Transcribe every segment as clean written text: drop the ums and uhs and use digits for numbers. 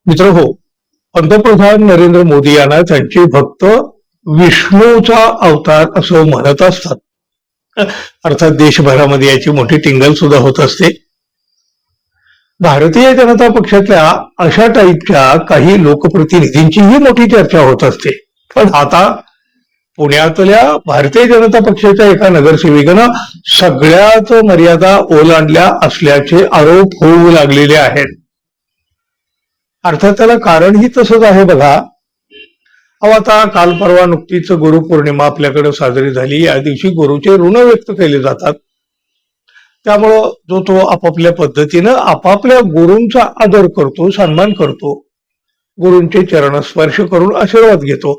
मित्रहो, पंतप्रधान नरेंद्र मोदी यांना त्यांचे भक्त विष्णूचा अवतार असं म्हणत असतात. अर्थात देशभरामध्ये याची मोठी टिंगल सुद्धा होत असते. भारतीय जनता पक्षातल्या अशा टाईपच्या काही लोकप्रतिनिधींचीही मोठी चर्चा होत असते. पण आता पुण्यातल्या भारतीय जनता पक्षाच्या एका नगरसेविकेनं सगळ्याच मर्यादा ओलांडल्या असल्याचे आरोप होऊ लागलेले आहेत. अर्थात त्याला कारणही तसंच आहे बघा. आता काल परवा नुकतीच गुरुपौर्णिमा आपल्याकडे साजरी झाली. या दिवशी गुरुचे ऋण व्यक्त केले जातात. त्यामुळं जो तो आपापल्या पद्धतीनं आपापल्या गुरूंचा आदर करतो, सन्मान करतो, गुरूंचे चरण स्पर्श करून आशीर्वाद घेतो.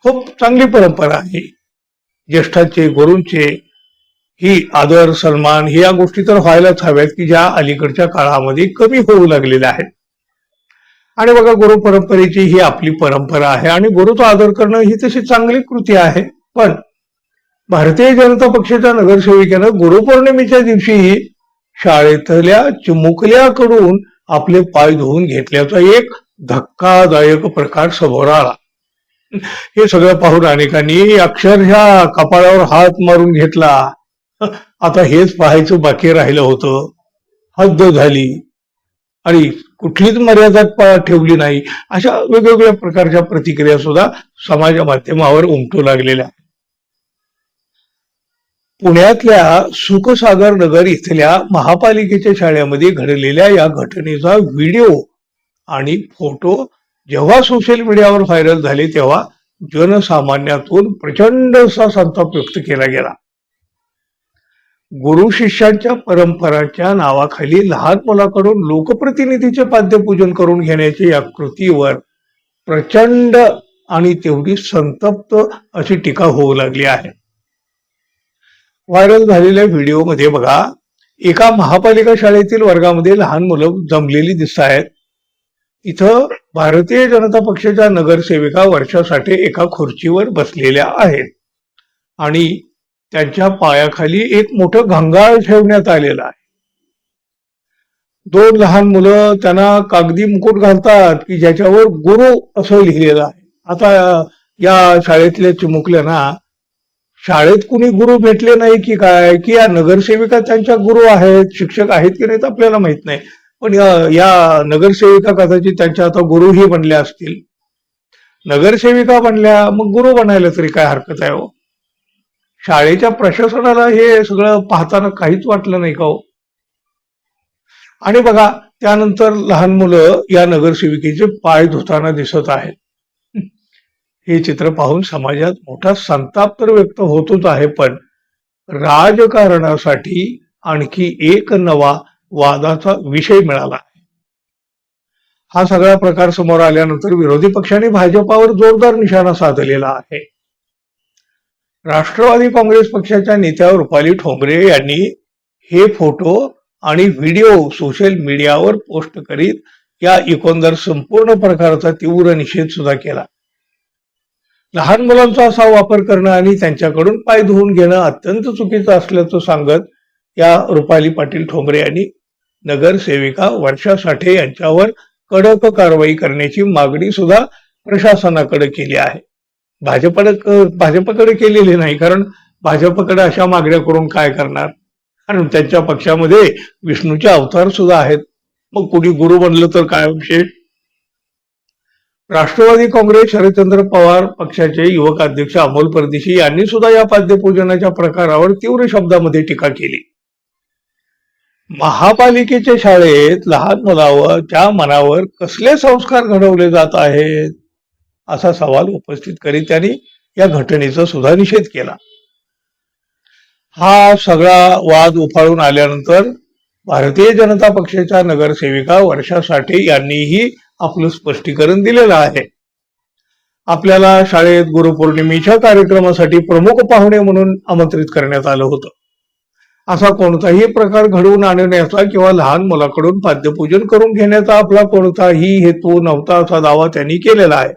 खूप चांगली परंपरा आहे. ज्येष्ठांचे, गुरूंचे ही आदर सन्मान ही या गोष्टी तर व्हायलाच हव्यात, की ज्या अलीकडच्या काळामध्ये कमी होऊ लागलेल्या आहेत. आणि बघा, गुरु परंपरेची ही आपली परंपरा आहे आणि गुरुचा आदर करणं ही तशी चांगली कृती आहे. पण भारतीय जनता पक्षाच्या नगरसेविकेनं गुरुपौर्णिमेच्या दिवशी शाळेतल्या चिमुकल्याकडून आपले पाय धुवून घेतल्याचा एक धक्कादायक प्रकार समोर आला. हे सगळं पाहून अनेकांनी अक्षरशः कपाळावर हात मारून घेतला. आता हेच पाहायचं बाकी राहिलं होतं. हद्द झाली आणि कुठलीच मर्यादा ठेवली नाही, अशा वेगवेगळ्या प्रकारच्या प्रतिक्रिया सुद्धा समाज माध्यमावर उमटू लागलेल्या. पुण्यातल्या सुखसागर नगर इथल्या महापालिकेच्या शाळेमध्ये घडलेल्या या घटनेचा व्हिडिओ आणि फोटो जेव्हा सोशल मीडियावर व्हायरल झाले तेव्हा जनसामान्यातून प्रचंड असा संताप व्यक्त केला गेला. गुरु शिष्यांच्या परंपराच्या नावाखाली लहान मुलाकडून लोकप्रतिनिधीचे पाद्यपूजन करून घेण्याच्या या कृतीवर प्रचंड आणि तेवढी संतप्त अशी टीका होऊ लागली आहे. व्हायरल झालेल्या व्हिडिओमध्ये बघा, एका महापालिका शाळेतील वर्गामध्ये लहान मुलं जमलेली दिसत आहेत. इथं भारतीय जनता पक्षाच्या नगरसेविका वर्षा साठे एका खुर्चीवर बसलेल्या आहेत आणि त्यांच्या पायाखाली एक मोठं घंगाळ ठेवण्यात आलेलं आहे. दोन लहान मुलं त्यांना कागदी मुकुट घालतात की ज्याच्यावर गुरु असं लिहिलेलं आहे. आता या शाळेतल्या चिमुकल्यांना शाळेत कुणी गुरु भेटले नाही की काय, की या नगरसेविका त्यांच्या गुरु आहेत, शिक्षक आहेत की नाहीत आपल्याला माहित नाही. पण या नगरसेविका कदाचित त्यांच्या आता गुरुही बनल्या असतील. नगरसेविका बनल्या, मग गुरु बनायला तरी काय हरकत आहे हो. शाळेच्या प्रशासनाला हे सगळं पाहताना काहीच वाटलं नाही का हो. आणि बघा, त्यानंतर लहान मुलं या नगरसेविकेचे पाय धुताना दिसत आहेत. हे चित्र पाहून समाजात मोठा संताप तर व्यक्त होतच आहे, पण राजकारणासाठी आणखी एक नवा वादाचा विषय मिळाला. हा सगळा प्रकार समोर आल्यानंतर विरोधी पक्षाने भाजपावर जोरदार निशाणा साधलेला आहे. राष्ट्रवादी काँग्रेस पक्षाच्या नेत्या रुपाली ठोंबरे यांनी हे फोटो आणि व्हिडिओ सोशल मीडियावर पोस्ट करीत या एकंदर संपूर्ण प्रकाराचा तीव्र निषेध सुद्धा केला. लहान मुलांचा असा वापर करणं आणि त्यांच्याकडून पाय धुवून घेणं अत्यंत चुकीचं असल्याचं सांगत या रुपाली पाटील ठोंबरे यांनी नगरसेविका वर्षा साठे यांच्यावर कडक कारवाई करण्याची मागणी सुद्धा प्रशासनाकडे केली आहे. भाजपकडे केलेली नाही, कारण भाजपकडे अशा मागण्या करून काय करणार. कारण त्यांच्या पक्षामध्ये विष्णूचे अवतार सुद्धा आहेत. मग कुणी गुरु बनलं तर काय विशेष. राष्ट्रवादी काँग्रेस शरदचंद्र पवार पक्षाचे युवक अध्यक्ष अमोल परदेशी यांनी सुद्धा या पाद्यपूजनाच्या प्रकारावर तीव्र शब्दामध्ये टीका केली. महापालिकेच्या शाळेत लहान मुलाच्या मनावर कसले संस्कार घडवले जात आहेत असा सवाल उपस्थित करीत त्यांनी या घटनेचा सुद्धा निषेध केला. हा सगळा वाद उफाळून आल्यानंतर भारतीय जनता पक्षाच्या नगरसेविका वर्षा साठे यांनीही आपलं स्पष्टीकरण दिलेलं आहे. आपल्याला शाळेत गुरुपौर्णिमेच्या कार्यक्रमासाठी प्रमुख पाहुणे म्हणून आमंत्रित करण्यात आलं होतं. असा कोणताही प्रकार घडवून आणण्याचा किंवा लहान मुलाकडून पाद्यपूजन करून घेण्याचा आपला कोणताही हेतू नव्हता असा दावा त्यांनी केलेला आहे.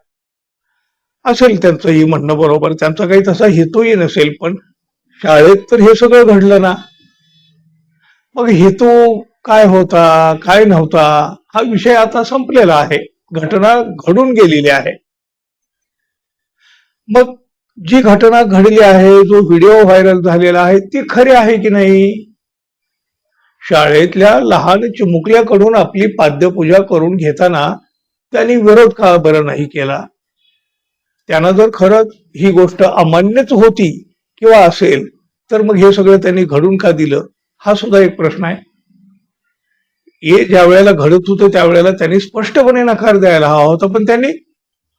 असेल त्यांचंही म्हणणं बरोबर, त्यांचा काही तसा हेतूही नसेल, पण शाळेत तर हे सगळं घडलं ना. मग हेतू काय होता काय नव्हता हा विषय आता संपलेला आहे. घटना घडून गेलेली आहे. मग जी घटना घडली आहे, जो व्हिडिओ व्हायरल झालेला आहे, ती खरी आहे की नाही? शाळेतल्या लहान चिमुकल्याकडून आपली पाद्यपूजा करून घेताना त्यांनी विरोध का बरं नाही केला? त्यांना जर खरंच ही गोष्ट अमान्यच होती किंवा असेल तर मग हे सगळं त्यांनी घडून का दिलं? हा सुद्धा एक प्रश्न आहे. हे ज्या वेळेला घडत होतं त्यावेळेला त्यांनी स्पष्टपणे नकार द्यायला हवा होता, पण त्यांनी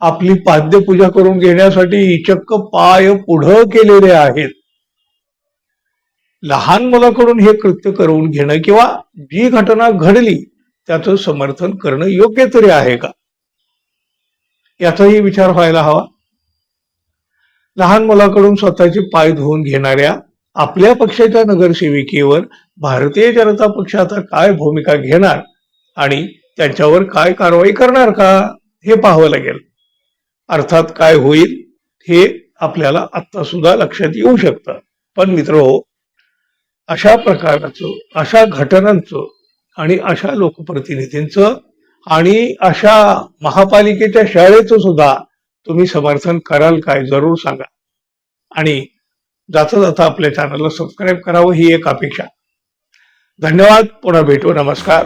आपली पाद्यपूजा करून घेण्यासाठी चक्क पाय पुढं केलेले आहेत. लहान मुलाकडून हे कृत्य करून घेणं किंवा जी घटना घडली त्याचं समर्थन करणं योग्य तरी आहे का, याचाही विचार व्हायला हवा. लहान मुलाकडून स्वतःचे पाय धुवून घेणाऱ्या आपल्या पक्षाच्या नगरसेविकेवर भारतीय जनता पक्ष आता काय भूमिका घेणार आणि त्यांच्यावर काय कारवाई करणार का, हे पाहावं लागेल. अर्थात काय होईल हे आपल्याला आता सुद्धा लक्षात येऊ शकतं. पण मित्रहो, अशा प्रकारचं, अशा घटनांचं आणि अशा लोकप्रतिनिधींचं आणि अशा महापालिकेच्या शाळेचं सुद्धा तुम्ही समर्थन कराल काय, जरूर सांगा. आणि जाता जाता आपल्या चॅनलला सबस्क्राईब करावं ही एक अपेक्षा. धन्यवाद. पुन्हा भेटू. नमस्कार.